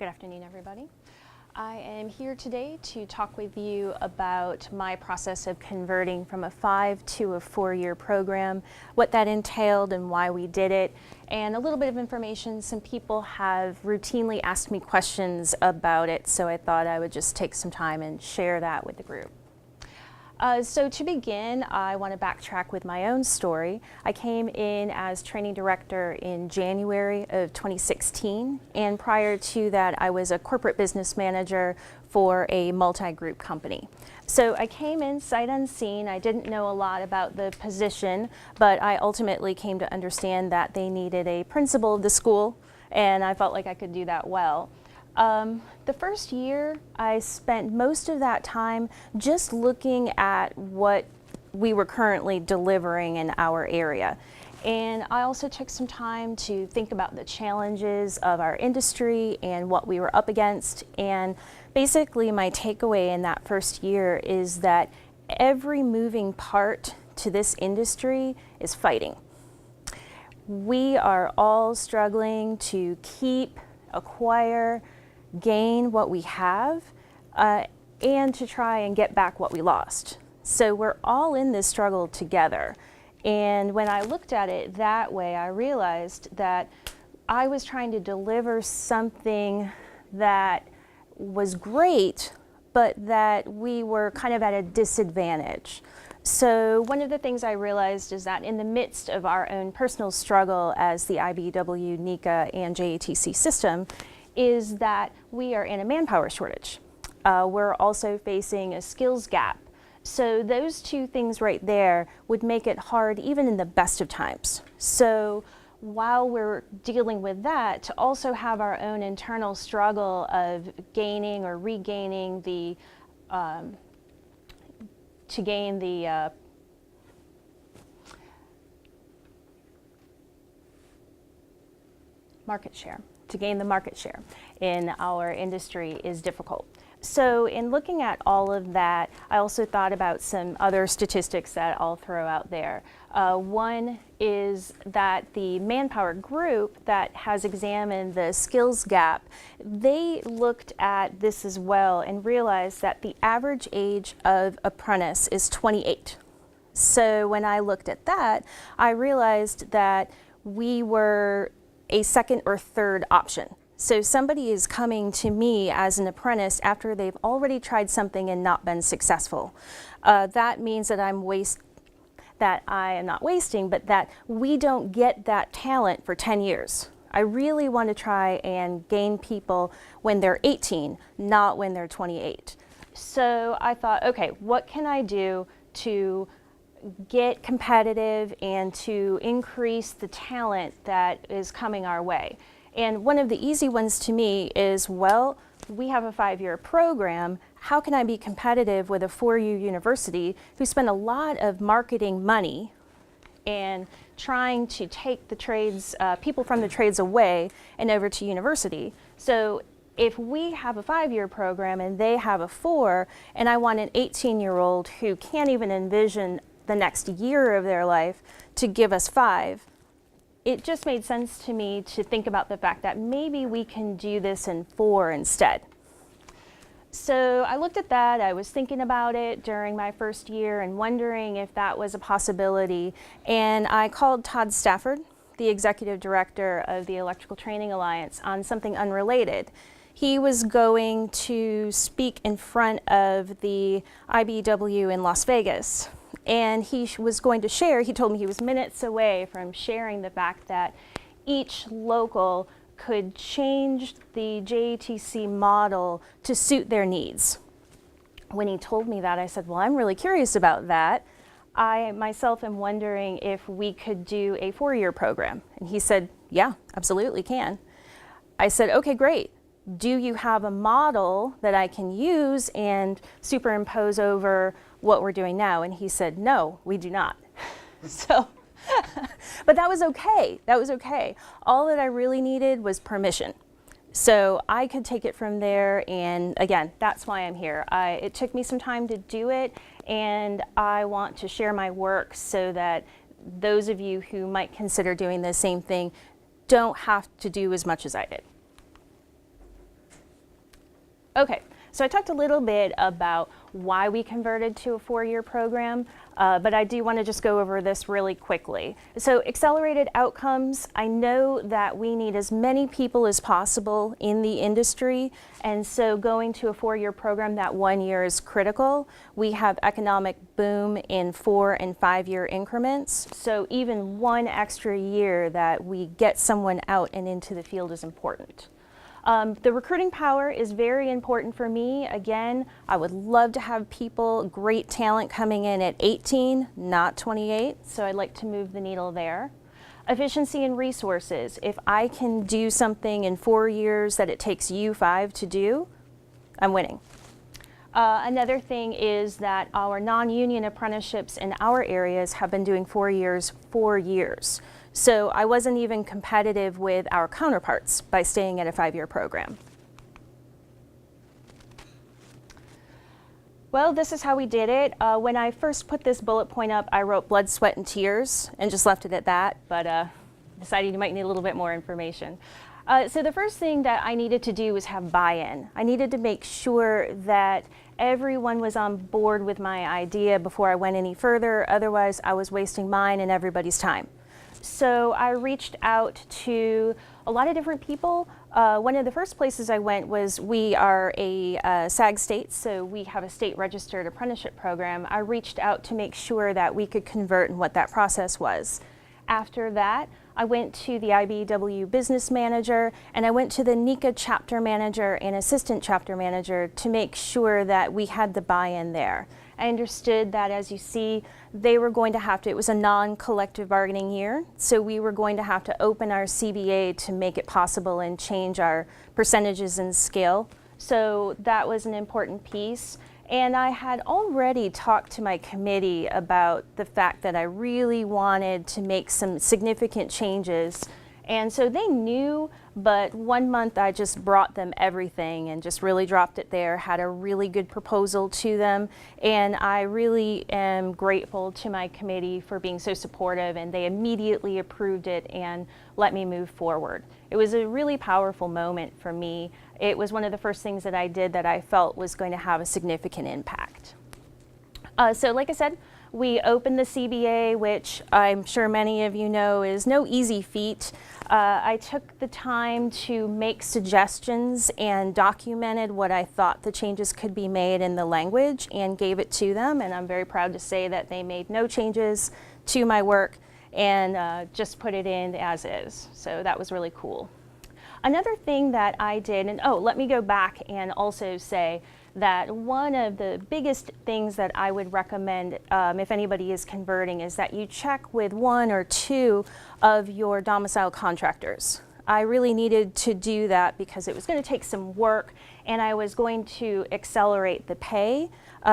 Good afternoon, everybody. I am here today to talk with you about my process of converting from a 5 to a 4-year program, what that entailed and why we did it, and a little bit of information. Some people have routinely asked me questions about it, so I thought I would just take some time and share that with the group. So to begin, I want to backtrack with my own story. I came in as training director in January of 2016, and prior to that I was a corporate business manager for a multi-group company. So I came in sight unseen. I didn't know a lot about the position, but I ultimately came to understand that they needed a principal of the school, and I felt like I could do that well. The first year, I spent most of that time just looking at what we were currently delivering in our area. And I also took some time to think about the challenges of our industry and what we were up against. And basically my takeaway in that first year is that every moving part to this industry is fighting. We are all struggling to keep, acquire, gain what we have, and to try and get back what we lost. So we're all in this struggle together. And when I looked at it that way, I realized that I was trying to deliver something that was great, but that we were kind of at a disadvantage. So one of the things I realized is that in the midst of our own personal struggle as the IBEW, NECA, and JATC system, is that we are in a manpower shortage. We're also facing a skills gap. So those two things right there would make it hard even in the best of times. So while we're dealing with that, to also have our own internal struggle of gaining or regaining the, market share. To gain the market share in our industry is difficult. So in looking at all of that, I also thought about some other statistics that I'll throw out there. One is that the Manpower group that has examined the skills gap, they looked at this as well and realized that the average age of apprentice is 28. So when I looked at that, I realized that we were a second or third option. So somebody is coming to me as an apprentice after they've already tried something and not been successful. That means that I am not wasting, but that we don't get that talent for 10 years. I really want to try and gain people when they're 18, not when they're 28. So I thought, okay, what can I do to get competitive and to increase the talent that is coming our way? And one of the easy ones to me is, well, we have a 5-year program. How can I be competitive with a 4-year university who spend a lot of marketing money and trying to take the trades, people from the trades away and over to university? So if we have a 5-year program and they have a 4, and I want an 18-year-old who can't even envision the next year of their life to give us 5, it just made sense to me to think about the fact that maybe we can do this in 4 instead. So I looked at that. I was thinking about it during my first year and wondering if that was a possibility. And I called Todd Stafford, the executive director of the Electrical Training Alliance, on something unrelated. He was going to speak in front of the IBEW in Las Vegas. And he was going to share, he told me he was minutes away from sharing the fact that each local could change the JATC model to suit their needs. When he told me that, I said, well, I'm really curious about that. I myself am wondering if we could do a 4-year program. And he said, yeah, absolutely can. I said, okay, great. Do you have a model that I can use and superimpose over what we're doing now? And he said, no, we do not. So, but that was okay. That was okay. All that I really needed was permission. So I could take it from there, and again, that's why I'm here. It took me some time to do it, and I want to share my work so that those of you who might consider doing the same thing don't have to do as much as I did. Okay, so I talked a little bit about why we converted to a 4-year program, but I do want to just go over this really quickly. So accelerated outcomes, I know that we need as many people as possible in the industry, and so going to a 4-year program, that 1 year is critical. We have economic boom in 4 and 5-year increments, so even 1 extra year that we get someone out and into the field is important. The recruiting power is very important for me. Again, I would love to have people, great talent coming in at 18, not 28, so I'd like to move the needle there. Efficiency and resources. If I can do something in 4 years that it takes you 5 to do, I'm winning. Another thing is that our non-union apprenticeships in our areas have been doing 4 years, 4 years. So I wasn't even competitive with our counterparts by staying at a 5-year program. Well, this is how we did it. When I first put this bullet point up, I wrote blood, sweat, and tears and just left it at that, but decided you might need a little bit more information. So the first thing that I needed to do was have buy-in. I needed to make sure that everyone was on board with my idea before I went any further. Otherwise, I was wasting mine and everybody's time. So I reached out to a lot of different people. One of the first places I went was, we are a SAG state, so we have a state registered apprenticeship program. I reached out to make sure that we could convert and what that process was. After that, I went to the IBEW business manager, and I went to the NECA chapter manager and assistant chapter manager to make sure that we had the buy-in there. I understood that, as you see, they were going to have to, it was a non-collective bargaining year, so we were going to have to open our CBA to make it possible and change our percentages and scale. So that was an important piece. And I had already talked to my committee about the fact that I really wanted to make some significant changes. And so they knew, but 1 month I just brought them everything and just really dropped it there, had a really good proposal to them. And I really am grateful to my committee for being so supportive, and they immediately approved it and let me move forward. It was a really powerful moment for me. It was one of the first things that I did that I felt was going to have a significant impact. So like I said, we opened the CBA, which I'm sure many of you know is no easy feat. I took the time to make suggestions and documented what I thought the changes could be made in the language and gave it to them, and I'm very proud to say that they made no changes to my work and just put it in as is. So that was really cool. Another thing that I did, and let me go back and also say that one of the biggest things that I would recommend if anybody is converting is that you check with 1 or 2 of your domicile contractors. I really needed to do that because it was going to take some work and I was going to accelerate the pay.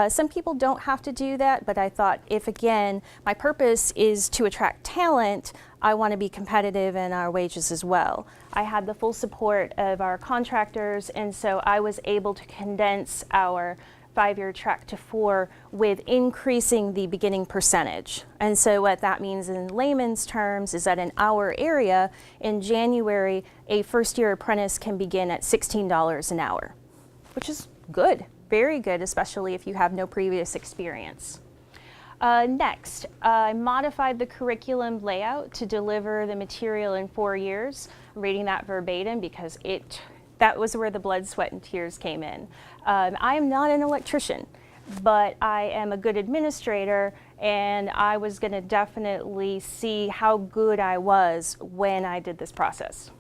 Some people don't have to do that, but I thought, if again, my purpose is to attract talent, I want to be competitive in our wages as well. I had the full support of our contractors, and so I was able to condense our 5-year track to 4 with increasing the beginning percentage. And so what that means in layman's terms is that in our area, in January, a first-year apprentice can begin at $16 an hour, which is good, very good, especially if you have no previous experience. Next, I modified the curriculum layout to deliver the material in 4 years. I'm reading that verbatim because that was where the blood, sweat, and tears came in. I am not an electrician, but I am a good administrator, and I was going to definitely see how good I was when I did this process.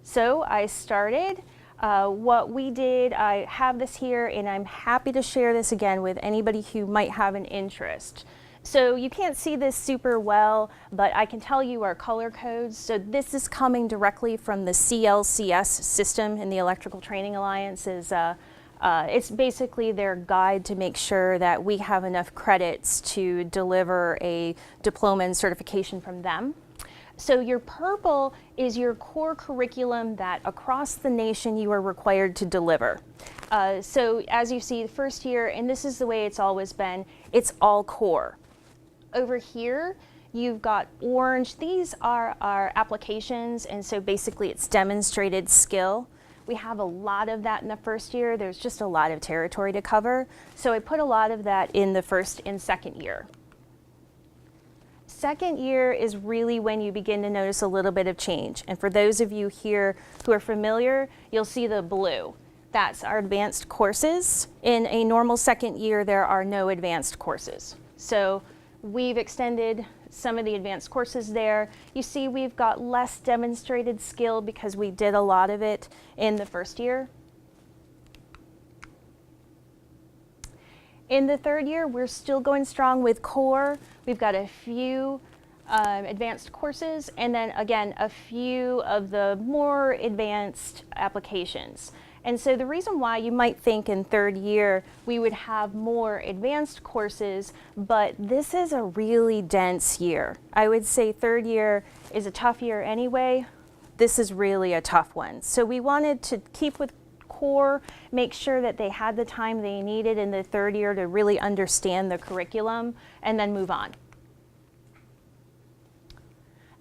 So I started. What we did, I have this here, and I'm happy to share this again with anybody who might have an interest. So you can't see this super well, but I can tell you our color codes. So this is coming directly from the CLCS system in the Electrical Training Alliance. It's basically their guide to make sure that we have enough credits to deliver a diploma and certification from them. So your purple is your core curriculum that across the nation you are required to deliver. So as you see, the first year, and this is the way it's always been, it's all core. Over here, you've got orange. These are our applications, and so basically it's demonstrated skill. We have a lot of that in the first year. There's just a lot of territory to cover. So I put a lot of that in the first and second year. Second year is really when you begin to notice a little bit of change. And for those of you here who are familiar, you'll see the blue. That's our advanced courses. In a normal second year, there are no advanced courses. So we've extended some of the advanced courses there. You see we've got less demonstrated skill because we did a lot of it in the first year. In the third year, we're still going strong with core. We've got a few advanced courses, and then again, a few of the more advanced applications. And so the reason why you might think in third year we would have more advanced courses, but this is a really dense year. I would say third year is a tough year anyway. This is really a tough one. So we wanted to keep with core, make sure that they had the time they needed in the third year to really understand the curriculum, and then move on.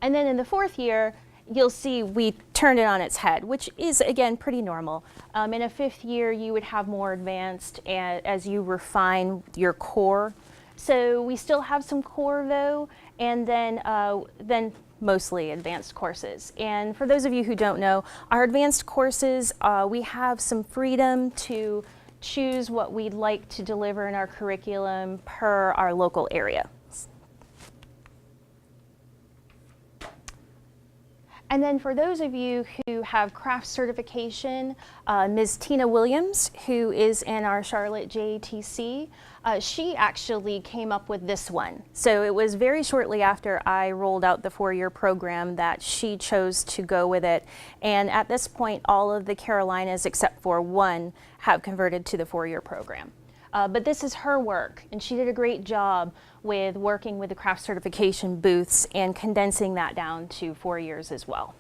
And then in the fourth year, you'll see we turned it on its head, which is, again, pretty normal. In a fifth year, you would have more advanced as you refine your core. So we still have some core, though, and then mostly advanced courses. And for those of you who don't know, our advanced courses, we have some freedom to choose what we'd like to deliver in our curriculum per our local area. And then for those of you who have craft certification, Ms. Tina Williams, who is in our Charlotte JATC, she actually came up with this one. So it was very shortly after I rolled out the 4-year program that she chose to go with it. And at this point, all of the Carolinas, except for one, have converted to the 4-year program. But this is her work, and she did a great job with working with the craft certification booths and condensing that down to 4 years as well.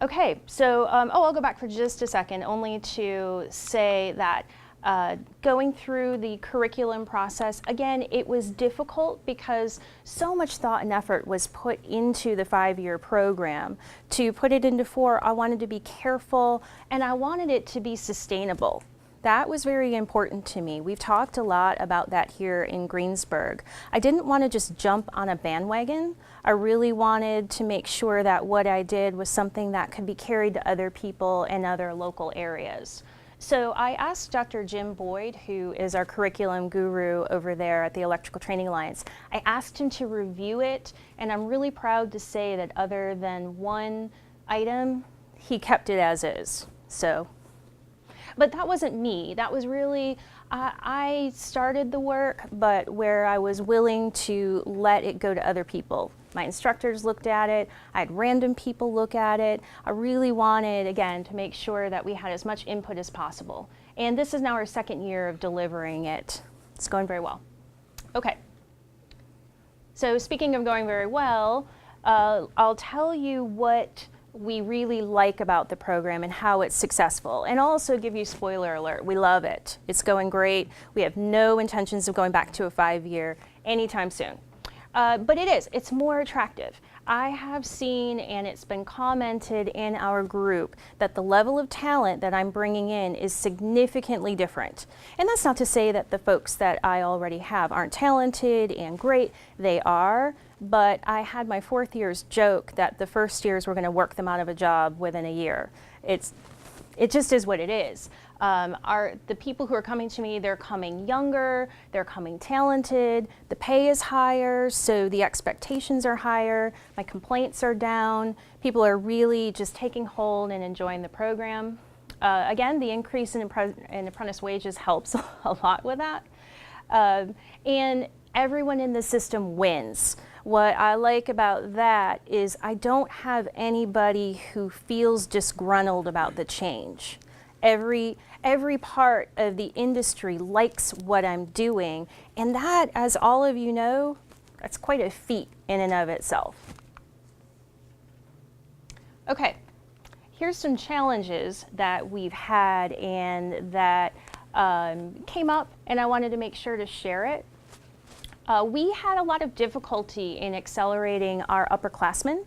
Okay, so I'll go back for just a second, only to say that going through the curriculum process, again, it was difficult because so much thought and effort was put into the 5-year program. To put it into 4, I wanted to be careful and I wanted it to be sustainable. That was very important to me. We've talked a lot about that here in Greensburg. I didn't want to just jump on a bandwagon. I really wanted to make sure that what I did was something that could be carried to other people in other local areas. So I asked Dr. Jim Boyd, who is our curriculum guru over there at the Electrical Training Alliance, I asked him to review it, and I'm really proud to say that other than one item, he kept it as is. So, but that wasn't me. That was really, I started the work, but where I was willing to let it go to other people. My instructors looked at it, I had random people look at it. I really wanted, again, to make sure that we had as much input as possible. And this is now our 2nd year of delivering it. It's going very well. Okay. So speaking of going very well, I'll tell you what we really like about the program and how it's successful. And I'll also give you spoiler alert, we love it. It's going great. We have no intentions of going back to a 5-year anytime soon. But it's more attractive. I have seen, and it's been commented in our group, that the level of talent that I'm bringing in is significantly different. And that's not to say that the folks that I already have aren't talented and great. They are, but I had my 4th year's joke that the first years were going to work them out of a job within a year. It just is what it is. The people who are coming to me, they're coming younger, they're coming talented, the pay is higher, so the expectations are higher, my complaints are down, people are really just taking hold and enjoying the program. Again, the increase in apprentice wages helps a lot with that. And everyone in the system wins. What I like about that is I don't have anybody who feels disgruntled about the change. Every part of the industry likes what I'm doing, and that, as all of you know, that's quite a feat in and of itself. Okay, here's some challenges that we've had and that came up, and I wanted to make sure to share it. We had a lot of difficulty in accelerating our upperclassmen.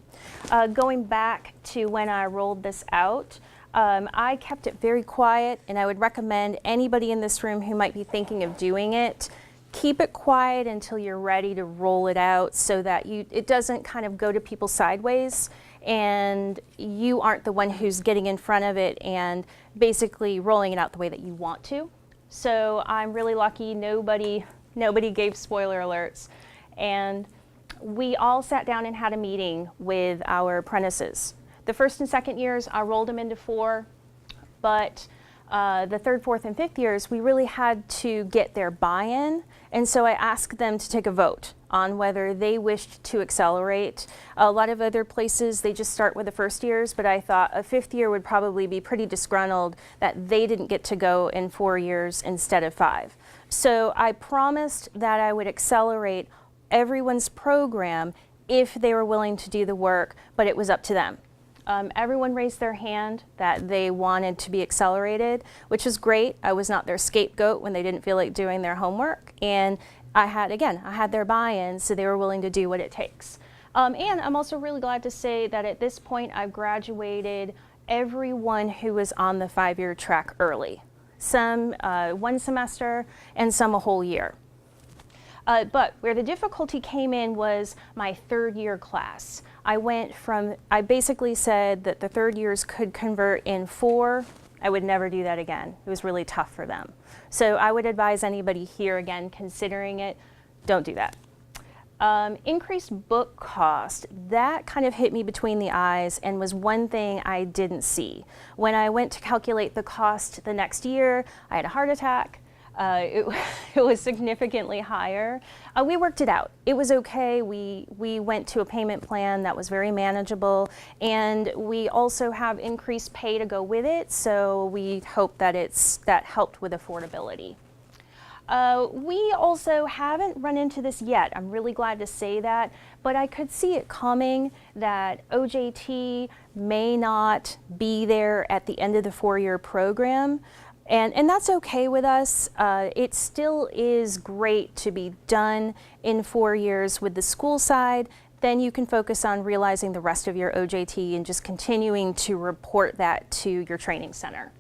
Going back to when I rolled this out, I kept it very quiet, and I would recommend anybody in this room who might be thinking of doing it, keep it quiet until you're ready to roll it out so that it doesn't kind of go to people sideways and you aren't the one who's getting in front of it and basically rolling it out the way that you want to. So I'm really lucky nobody gave spoiler alerts, and we all sat down and had a meeting with our apprentices. The first and second years, I rolled them into 4, but the third, fourth, and fifth years, we really had to get their buy-in, and so I asked them to take a vote on whether they wished to accelerate. A lot of other places, they just start with the first years, but I thought a fifth year would probably be pretty disgruntled that they didn't get to go in 4 years instead of 5. So I promised that I would accelerate everyone's program if they were willing to do the work, but it was up to them. Everyone raised their hand that they wanted to be accelerated, which is great. I was not their scapegoat when they didn't feel like doing their homework. And I had their buy-in, so they were willing to do what it takes. And I'm also really glad to say that at this point, I've graduated everyone who was on the 5-year track early. Some 1 semester and some a whole year. But where the difficulty came in was my 3rd year class. I basically said that the 3rd years could convert in 4. I would never do that again. It was really tough for them. So I would advise anybody here again considering it, don't do that. Increased book cost, that kind of hit me between the eyes and was one thing I didn't see. When I went to calculate the cost the next year, I had a heart attack. It was significantly higher. We worked it out. It was okay. We went to a payment plan that was very manageable, and we also have increased pay to go with it, so we hope that that helped with affordability. We also haven't run into this yet. I'm really glad to say that, but I could see it coming that OJT may not be there at the end of the 4-year program. And that's okay with us. It still is great to be done in 4 years with the school side. Then you can focus on realizing the rest of your OJT and just continuing to report that to your training center.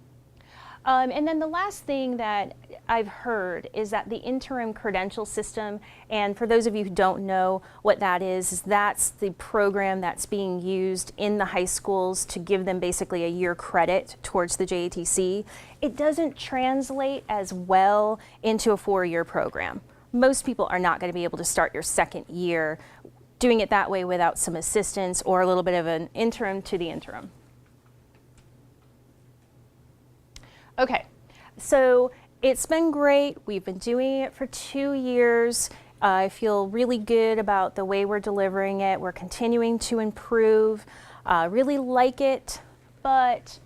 And then the last thing that I've heard is that the interim credential system, and for those of you who don't know what that is that's the program that's being used in the high schools to give them basically a year credit towards the JATC. It doesn't translate as well into a 4-year program. Most people are not going to be able to start your 2nd year doing it that way without some assistance or a little bit of an interim to the interim. Okay, so it's been great. We've been doing it for 2 years. I feel really good about the way we're delivering it. We're continuing to improve. Really like it, but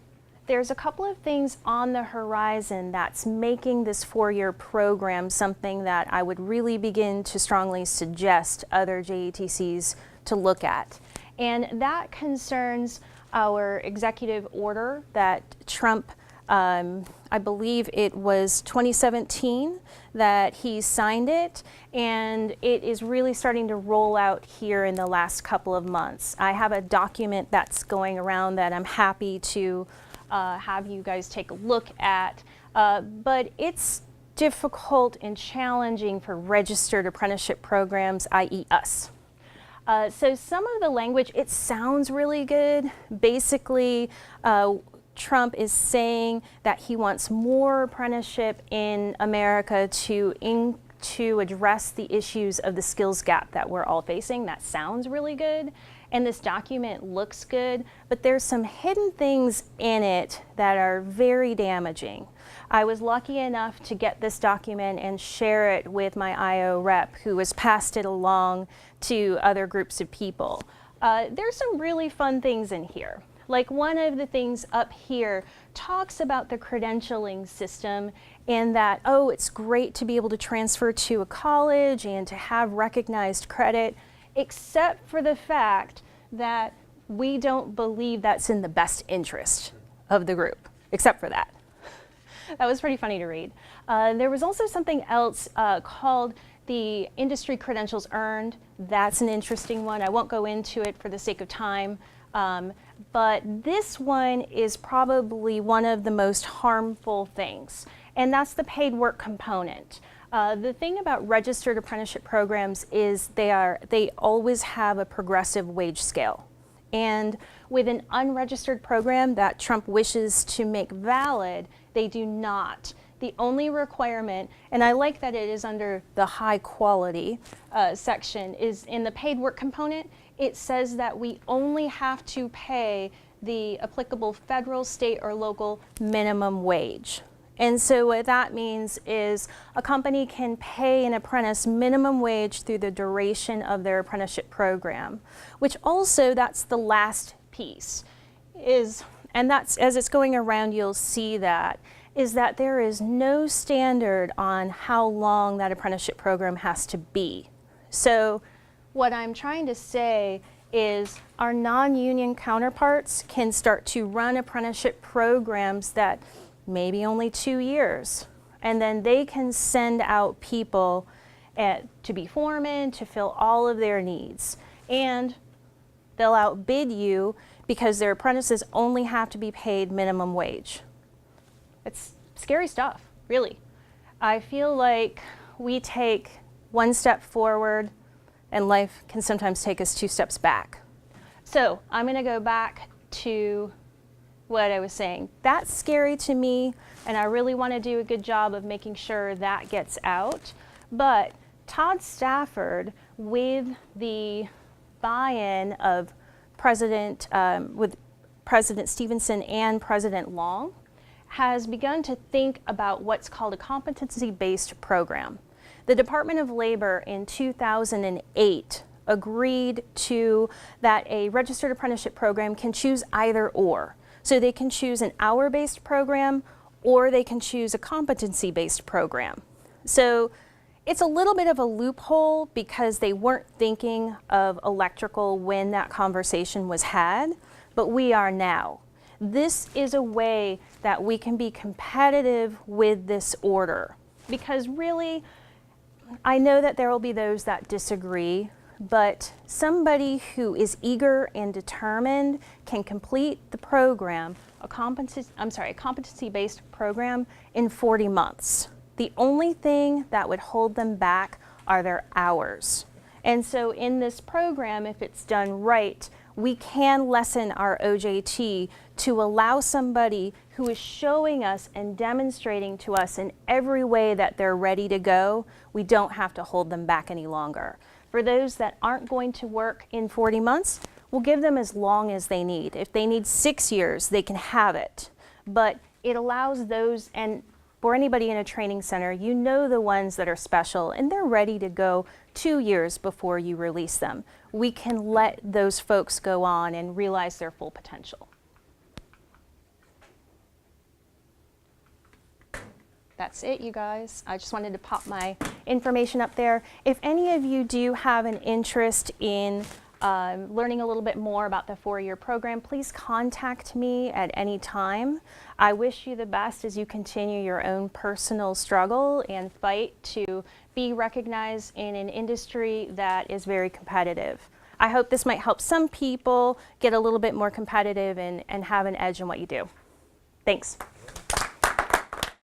there's a couple of things on the horizon that's making this 4-year program something that I would really begin to strongly suggest other JATCs to look at. And that concerns our executive order that Trump I believe it was 2017 that he signed it, and it is really starting to roll out here in the last couple of months. I have a document that's going around that I'm happy to have you guys take a look at, but it's difficult and challenging for registered apprenticeship programs, i.e. us. So some of the language, it sounds really good. Basically, Trump is saying that he wants more apprenticeship in America to address the issues of the skills gap that we're all facing. That sounds really good, and this document looks good, but there's some hidden things in it that are very damaging. I was lucky enough to get this document and share it with my IO rep, who has passed it along to other groups of people. There's some really fun things in here. Like one of the things up here talks about the credentialing system and that, oh, it's great to be able to transfer to a college and to have recognized credit, except for the fact that we don't believe that's in the best interest of the group, except for that. That was pretty funny to read. There was also something else called the industry credentials earned, that's an interesting one. I won't go into it for the sake of time, but this one is probably one of the most harmful things, and that's the paid work component. The thing about registered apprenticeship programs is they always have a progressive wage scale. And with an unregistered program that Trump wishes to make valid, they do not. The only requirement, and I like that it is under the high quality section, is in the paid work component. It says that we only have to pay the applicable federal, state, or local minimum wage. And so what that means is a company can pay an apprentice minimum wage through the duration of their apprenticeship program, which also, that's the last piece, and that's, as it's going around, you'll see that, is that there is no standard on how long that apprenticeship program has to be. So what I'm trying to say is our non-union counterparts can start to run apprenticeship programs that maybe only 2 years, and then they can send out people to be foremen, to fill all of their needs, and they'll outbid you because their apprentices only have to be paid minimum wage. It's scary stuff, really. I feel like we take one step forward and life can sometimes take us 2 steps back. So I'm going to go back to what I was saying. That's scary to me, and I really want to do a good job of making sure that gets out. But Todd Stafford, with the buy-in of with President Stevenson and President Long, has begun to think about what's called a competency-based program. The Department of Labor in 2008 agreed to that a registered apprenticeship program can choose either or. So they can choose an hour-based program or they can choose a competency-based program. So it's a little bit of a loophole because they weren't thinking of electrical when that conversation was had, but we are now. This is a way that we can be competitive with this order, because really, I know that there will be those that disagree, but somebody who is eager and determined can complete the program, a competency-based program, in 40 months. The only thing that would hold them back are their hours. And so in this program, if it's done right, we can lessen our OJT to allow somebody who is showing us and demonstrating to us in every way that they're ready to go, we don't have to hold them back any longer. For those that aren't going to work in 40 months, we'll give them as long as they need. If they need 6 years, they can have it. But it allows those, and for anybody in a training center, you know the ones that are special and they're ready to go 2 years before you release them. We can let those folks go on and realize their full potential. That's it, you guys. I just wanted to pop my information up there. If any of you do have an interest in learning a little bit more about the 4-year program, please contact me at any time. I wish you the best as you continue your own personal struggle and fight to be recognized in an industry that is very competitive. I hope this might help some people get a little bit more competitive and have an edge in what you do. Thanks.